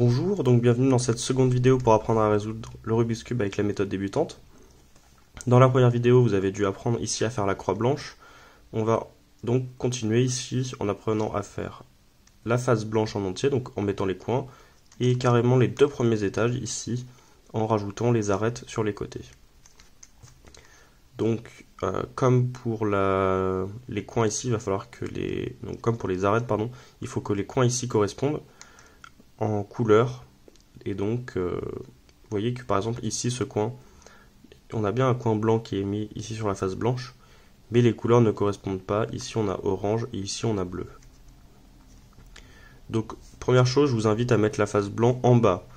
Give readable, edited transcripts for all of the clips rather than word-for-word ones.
Bonjour, donc bienvenue dans cette seconde vidéo pour apprendre à résoudre le Rubik's Cube avec la méthode débutante. Dans la première vidéo, vous avez dû apprendre ici à faire la croix blanche. On va donc continuer ici en apprenant à faire la face blanche en entier, donc en mettant les coins, et carrément les deux premiers étages ici, en rajoutant les arêtes sur les côtés. Donc, comme pour les coins ici, il va falloir que comme pour les arêtes, pardon, il faut que les coins ici correspondent en couleur. Et donc, vous voyez que par exemple ici, ce coin, on a bien un coin blanc qui est mis ici sur la face blanche, mais les couleurs ne correspondent pas. Ici, on a orange et ici, on a bleu. Donc, première chose, je vous invite à mettre la face blanc en bas.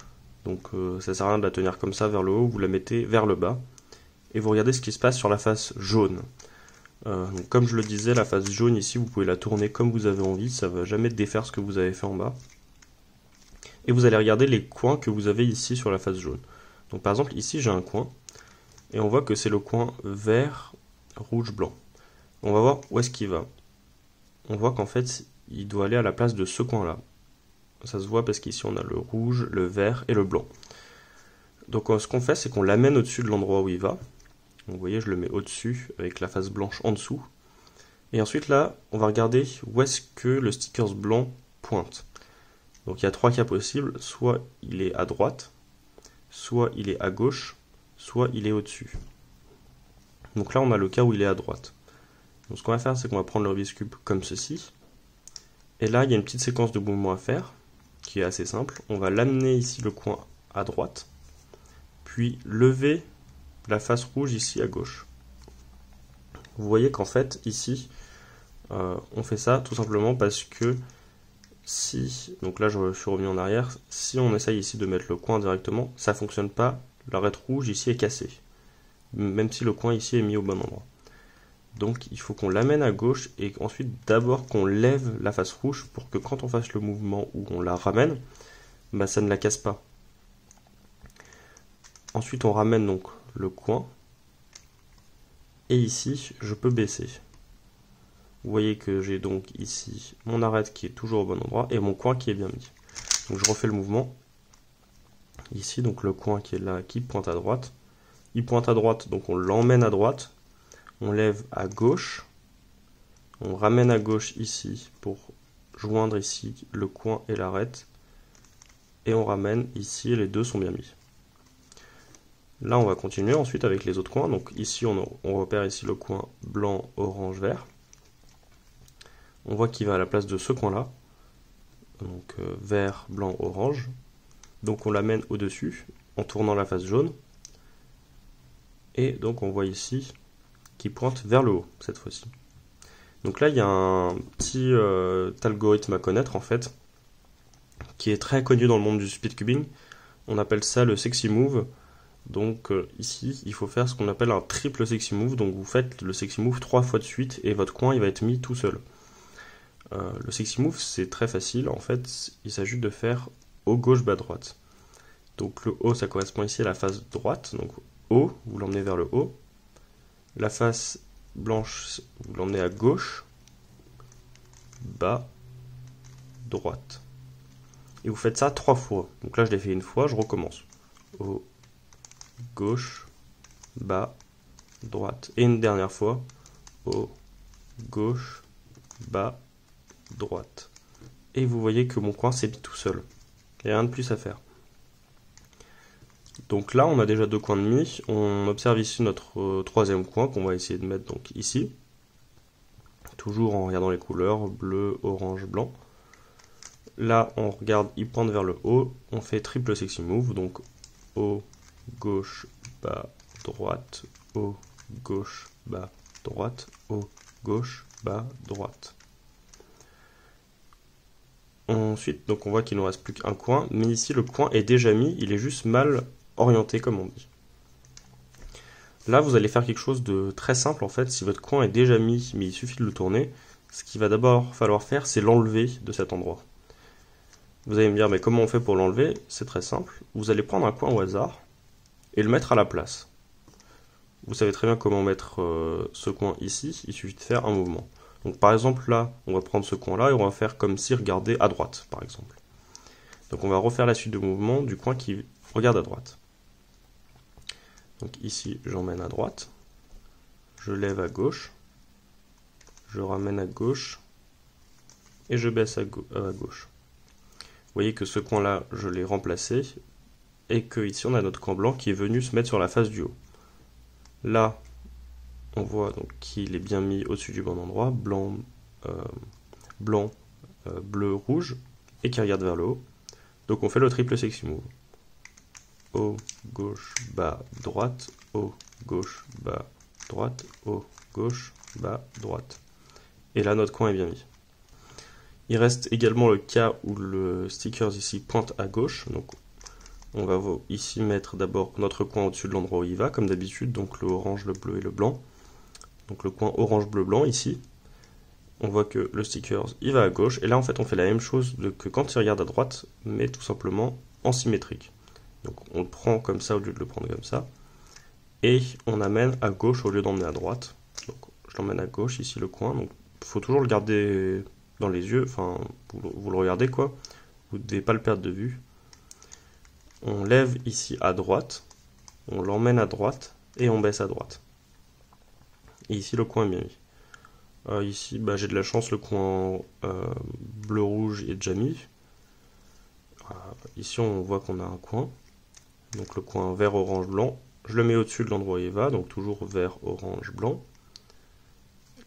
Donc, ça sert à rien de la tenir comme ça vers le haut, vous la mettez vers le bas. Et vous regardez ce qui se passe sur la face jaune. Donc, comme je le disais, la face jaune ici, vous pouvez la tourner comme vous avez envie, ça ne va jamais défaire ce que vous avez fait en bas. Et vous allez regarder les coins que vous avez ici sur la face jaune. Donc par exemple, ici j'ai un coin, et on voit que c'est le coin vert, rouge, blanc. On va voir où est-ce qu'il va. On voit qu'en fait, il doit aller à la place de ce coin-là. Ça se voit parce qu'ici on a le rouge, le vert et le blanc. Donc ce qu'on fait, c'est qu'on l'amène au-dessus de l'endroit où il va. Donc, vous voyez, je le mets au-dessus avec la face blanche en dessous. Et ensuite là, on va regarder où est-ce que le sticker blanc pointe. Donc il y a trois cas possibles, soit il est à droite, soit il est à gauche, soit il est au-dessus. Donc là on a le cas où il est à droite. Donc ce qu'on va faire, c'est qu'on va prendre le Rubik's Cube comme ceci. Et là il y a une petite séquence de mouvements à faire, qui est assez simple. On va l'amener ici le coin à droite, puis lever la face rouge ici à gauche. Vous voyez qu'en fait ici, on fait ça tout simplement parce que donc là je suis revenu en arrière, si on essaye ici de mettre le coin directement, ça ne fonctionne pas, l'arête rouge ici est cassée, même si le coin ici est mis au bon endroit. Donc il faut qu'on l'amène à gauche et ensuite d'abord qu'on lève la face rouge pour que quand on fasse le mouvement où on la ramène, bah, ça ne la casse pas. Ensuite on ramène donc le coin et ici je peux baisser. Vous voyez que j'ai donc ici mon arête qui est toujours au bon endroit et mon coin qui est bien mis. Donc je refais le mouvement. Ici, donc le coin qui est là, qui pointe à droite. Il pointe à droite, donc on l'emmène à droite. On lève à gauche. On ramène à gauche ici pour joindre ici le coin et l'arête. Et on ramène ici et les deux sont bien mis. Là, on va continuer ensuite avec les autres coins. Donc ici, on repère ici le coin blanc, orange, vert. On voit qu'il va à la place de ce coin-là, donc vert, blanc, orange. Donc on l'amène au-dessus en tournant la face jaune. Et donc on voit ici qu'il pointe vers le haut cette fois-ci. Donc là il y a un petit algorithme à connaître en fait, qui est très connu dans le monde du speedcubing. On appelle ça le sexy move. Donc ici il faut faire ce qu'on appelle un triple sexy move. Donc vous faites le sexy move 3 fois de suite et votre coin il va être mis tout seul. Le sexy move c'est très facile, en fait il s'agit de faire haut gauche bas droite. Donc le haut ça correspond ici à la face droite, donc haut vous l'emmenez vers le haut, la face blanche vous l'emmenez à gauche, bas, droite. Et vous faites ça 3 fois, donc là je l'ai fait une fois, je recommence. Haut, gauche, bas, droite. Et une dernière fois, haut, gauche, bas, droite. Et vous voyez que mon coin s'est mis tout seul. Il n'y a rien de plus à faire. Donc là, on a déjà deux coins de mis. On observe ici notre troisième coin qu'on va essayer de mettre donc ici. Toujours en regardant les couleurs, bleu, orange, blanc. Là, on regarde, il pointe vers le haut. On fait triple sexy move. Donc haut, gauche, bas, droite. Haut, gauche, bas, droite. Haut, gauche, bas, droite. Ensuite, donc on voit qu'il ne nous reste plus qu'un coin, mais ici le coin est déjà mis, il est juste mal orienté comme on dit. Là vous allez faire quelque chose de très simple en fait, si votre coin est déjà mis, mais il suffit de le tourner, ce qu'il va d'abord falloir faire c'est l'enlever de cet endroit. Vous allez me dire mais comment on fait pour l'enlever? C'est très simple, vous allez prendre un coin au hasard et le mettre à la place. Vous savez très bien comment mettre ce coin ici, il suffit de faire un mouvement. Donc par exemple là, on va prendre ce coin là et on va faire comme si regarder à droite par exemple. Donc on va refaire la suite de mouvements du coin qui regarde à droite. Donc ici, j'emmène à droite, je lève à gauche, je ramène à gauche, et je baisse à gauche. Vous voyez que ce coin-là, je l'ai remplacé, et que ici on a notre coin blanc qui est venu se mettre sur la face du haut. Là, on voit donc qu'il est bien mis au-dessus du bon endroit, blanc, bleu, rouge, et qui regarde vers le haut. Donc on fait le triple sexy move. Haut, gauche, bas, droite, haut, gauche, bas, droite, haut, gauche, bas, droite. Et là, notre coin est bien mis. Il reste également le cas où le sticker ici pointe à gauche. Donc on va ici mettre d'abord notre coin au-dessus de l'endroit où il va, comme d'habitude, donc le orange, le bleu et le blanc. Donc le coin orange, bleu, blanc ici. On voit que le sticker il va à gauche. Et là, en fait, on fait la même chose que quand il regarde à droite, mais tout simplement en symétrique. Donc on le prend comme ça au lieu de le prendre comme ça. Et on amène à gauche au lieu d'emmener à droite. Donc je l'emmène à gauche, ici le coin. Donc il faut toujours le garder dans les yeux. Enfin, vous le regardez quoi. Vous ne devez pas le perdre de vue. On lève ici à droite. On l'emmène à droite. Et on baisse à droite. Et ici le coin est bien mis. Ici j'ai de la chance, le coin bleu-rouge est déjà mis. Ici on voit qu'on a un coin. Donc le coin vert, orange, blanc, je le mets au-dessus de l'endroit où il va, donc toujours vert, orange, blanc.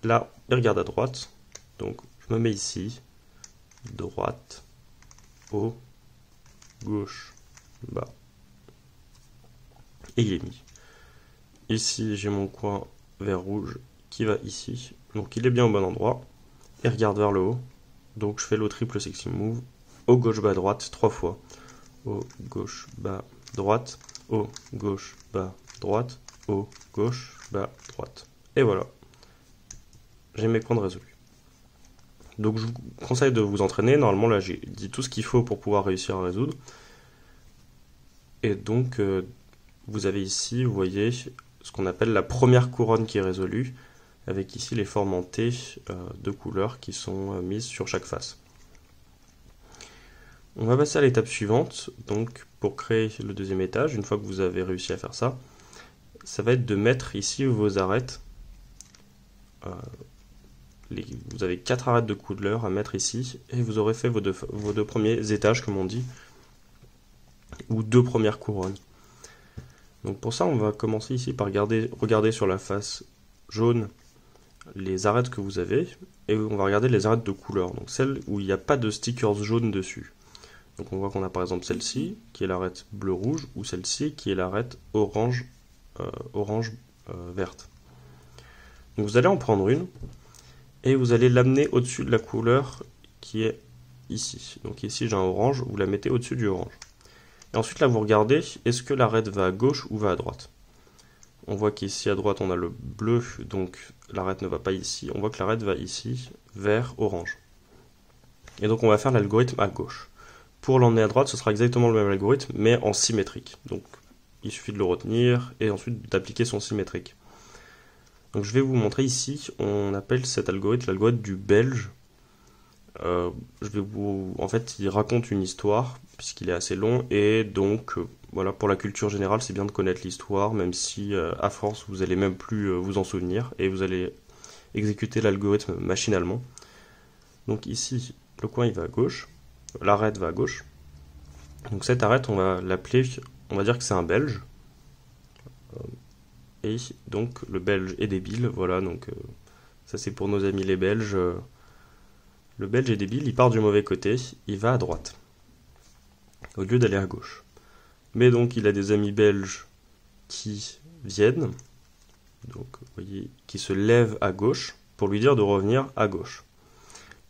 Là, il regarde à droite, donc je me mets ici, droite, haut, gauche, bas. Et il est mis. Ici, j'ai mon coin vert, rouge qui va ici, donc il est bien au bon endroit. Et regarde vers le haut, donc je fais le triple sexy move, haut, gauche, bas, droite, 3 fois. Haut, gauche, bas, droite, haut, gauche, bas, droite, haut, gauche, bas, droite. Et voilà. J'ai mes coins de résolus. Donc je vous conseille de vous entraîner. Normalement là j'ai dit tout ce qu'il faut pour pouvoir réussir à résoudre. Et donc vous avez ici, vous voyez, ce qu'on appelle la première couronne qui est résolue, avec ici les formes en T de couleurs qui sont mises sur chaque face. On va passer à l'étape suivante, donc pour créer le deuxième étage, une fois que vous avez réussi à faire ça, ça va être de mettre ici vos arêtes. Vous avez 4 arêtes de couleur à mettre ici, et vous aurez fait vos deux premiers étages, comme on dit, ou 2 premières couronnes. Donc pour ça, on va commencer ici par regarder sur la face jaune les arêtes que vous avez, et on va regarder les arêtes de couleur, donc celles où il n'y a pas de stickers jaunes dessus. Donc on voit qu'on a par exemple celle-ci, qui est l'arête bleu-rouge, ou celle-ci, qui est l'arête orange-verte. Donc vous allez en prendre une, et vous allez l'amener au-dessus de la couleur qui est ici. Donc ici j'ai un orange, vous la mettez au-dessus du orange. Et ensuite là vous regardez, est-ce que l'arête va à gauche ou va à droite? On voit qu'ici à droite on a le bleu, donc l'arête ne va pas ici. On voit que l'arête va ici, vert, orange. Et donc on va faire l'algorithme à gauche. Pour l'emmener à droite, ce sera exactement le même algorithme, mais en symétrique. Donc il suffit de le retenir et ensuite d'appliquer son symétrique. Donc je vais vous montrer ici, on appelle cet algorithme l'algorithme du belge. En fait, il raconte une histoire, puisqu'il est assez long, et donc, voilà, pour la culture générale, c'est bien de connaître l'histoire, même si, à force, vous allez même plus vous en souvenir, et vous allez exécuter l'algorithme machinalement. Donc ici, le coin, il va à gauche, l'arête va à gauche. Donc cette arête, on va l'appeler, on va dire que c'est un belge. Et donc, le belge est débile, voilà, donc, ça c'est pour nos amis les belges. Le belge est débile, il part du mauvais côté, il va à droite, au lieu d'aller à gauche. Mais donc il a des amis belges qui viennent, donc vous voyez, qui se lèvent à gauche pour lui dire de revenir à gauche.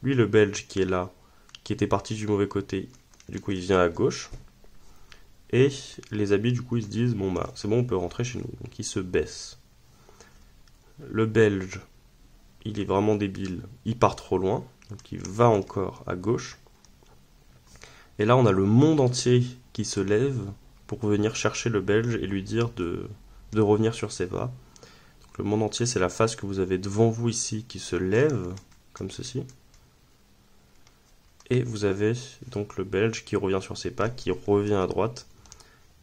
Lui, le belge qui est là, qui était parti du mauvais côté, du coup il vient à gauche. Et les amis du coup ils se disent bon bah c'est bon, on peut rentrer chez nous, donc il se baisse. Le belge, il est vraiment débile, il part trop loin. Donc il va encore à gauche. Et là on a le monde entier qui se lève pour venir chercher le belge et lui dire de revenir sur ses pas. Donc le monde entier, c'est la face que vous avez devant vous ici qui se lève, comme ceci. Et vous avez donc le belge qui revient sur ses pas, qui revient à droite,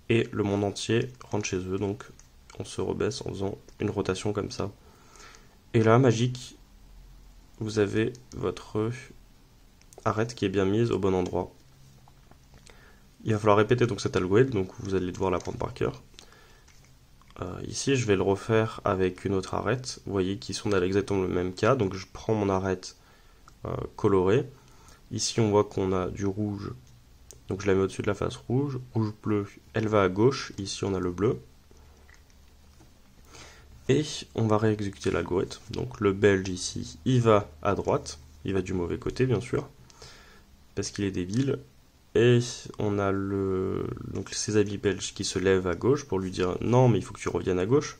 et le monde entier rentre chez eux, donc on se rebaisse en faisant une rotation comme ça. Et là, magique, vous avez votre arête qui est bien mise au bon endroit. Il va falloir répéter donc cet algorithme, donc vous allez devoir l'apprendre par cœur. Ici, je vais le refaire avec une autre arête. Vous voyez qu'ils sont dans exactement le même cas. Donc je prends mon arête colorée. Ici, on voit qu'on a du rouge. Donc je la mets au-dessus de la face rouge. Rouge bleu, elle va à gauche. Ici, on a le bleu. Et on va réexécuter l'algorithme. Donc le belge ici, il va à droite. Il va du mauvais côté, bien sûr. Parce qu'il est débile. Et on a donc ses amis belges qui se lèvent à gauche pour lui dire non mais il faut que tu reviennes à gauche.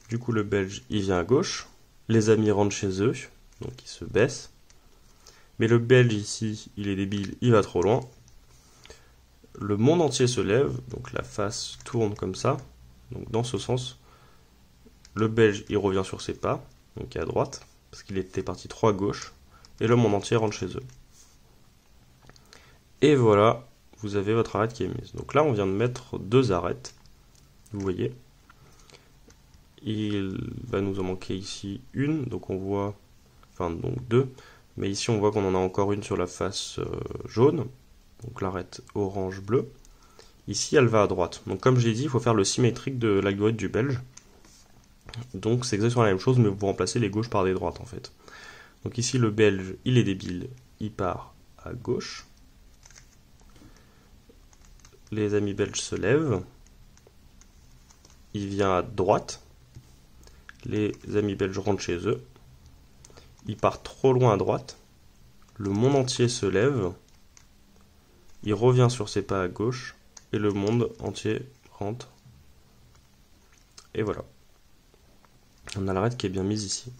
Du coup le belge il vient à gauche, les amis rentrent chez eux, donc ils se baissent. Mais le belge ici il est débile, il va trop loin. Le monde entier se lève, donc la face tourne comme ça, donc dans ce sens. Le belge il revient sur ses pas, donc à droite, parce qu'il était parti trop à gauche, et le monde entier rentre chez eux. Et voilà, vous avez votre arête qui est mise. Donc là, on vient de mettre 2 arêtes. Vous voyez. Il va nous en manquer ici une. Donc on voit... Enfin, donc 2. Mais ici, on voit qu'on en a encore une sur la face jaune. Donc l'arête orange-bleu. Ici, elle va à droite. Donc comme j'ai dit, il faut faire le symétrique de l'algorithme du belge. Donc c'est exactement la même chose, mais vous remplacez les gauches par des droites, en fait. Donc ici, le belge, il est débile. Il part à gauche. Les amis belges se lèvent. Il vient à droite. Les amis belges rentrent chez eux. Il part trop loin à droite. Le monde entier se lève. Il revient sur ses pas à gauche. Et le monde entier rentre. Et voilà. On a l'arête qui est bien mise ici.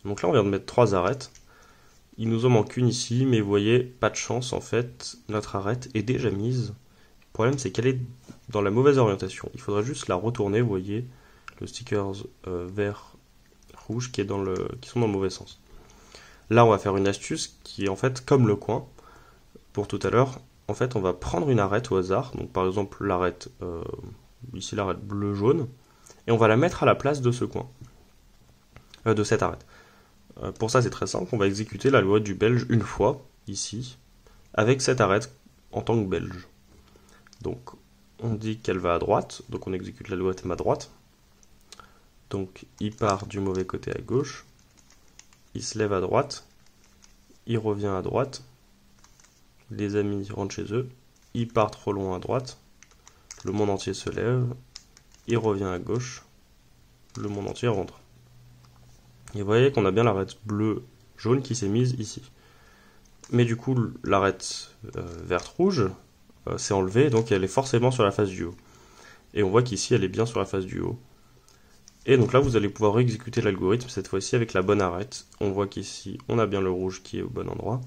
Donc là, on vient de mettre 3 arêtes. Il nous en manque une ici, mais vous voyez, pas de chance, en fait. Notre arête est déjà mise. Le problème, c'est qu'elle est dans la mauvaise orientation. Il faudrait juste la retourner, vous voyez, le sticker vert, rouge qui sont dans le mauvais sens. Là, on va faire une astuce qui est en fait comme le coin. Pour tout à l'heure, en fait, on va prendre une arête au hasard. Donc, par exemple, l'arête, ici, l'arête bleu-jaune. Et on va la mettre à la place de ce coin, de cette arête. Pour ça, c'est très simple. On va exécuter l'algorithme du belge une fois, ici, avec cette arête en tant que belge. Donc, on dit qu'elle va à droite, donc on exécute l'algorithme à droite. Donc, il part du mauvais côté à gauche, il se lève à droite, il revient à droite, les amis rentrent chez eux, il part trop loin à droite, le monde entier se lève, il revient à gauche, le monde entier rentre. Et vous voyez qu'on a bien l'arête bleu-jaune qui s'est mise ici. Mais du coup, l'arête verte-rouge, c'est enlevé, donc elle est forcément sur la face du haut. Et on voit qu'ici, elle est bien sur la face du haut. Et donc là, vous allez pouvoir exécuter l'algorithme, cette fois-ci avec la bonne arête. On voit qu'ici, on a bien le rouge qui est au bon endroit.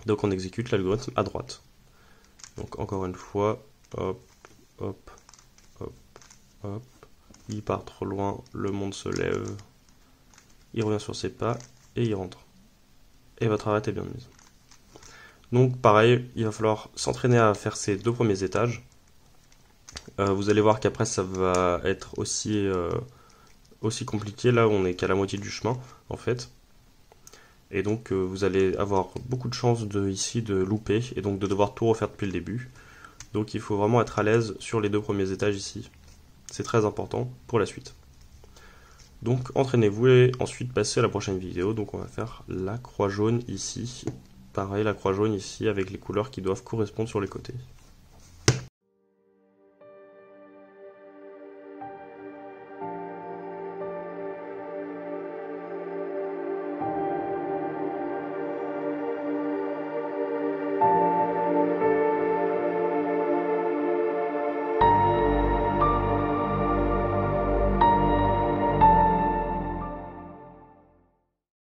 Donc on exécute l'algorithme à droite. Donc encore une fois, hop, hop, hop, hop. Il part trop loin, le monde se lève. Il revient sur ses pas et il rentre. Et votre arête est bien mise. Donc pareil, il va falloir s'entraîner à faire ces 2 premiers étages. Vous allez voir qu'après ça va être aussi compliqué. Là on est qu'à la moitié du chemin en fait. Et donc vous allez avoir beaucoup de chances ici de louper et donc de devoir tout refaire depuis le début. Donc il faut vraiment être à l'aise sur les 2 premiers étages ici. C'est très important pour la suite. Donc entraînez-vous et ensuite passez à la prochaine vidéo. Donc on va faire la croix jaune ici. Pareil, la croix jaune ici avec les couleurs qui doivent correspondre sur les côtés.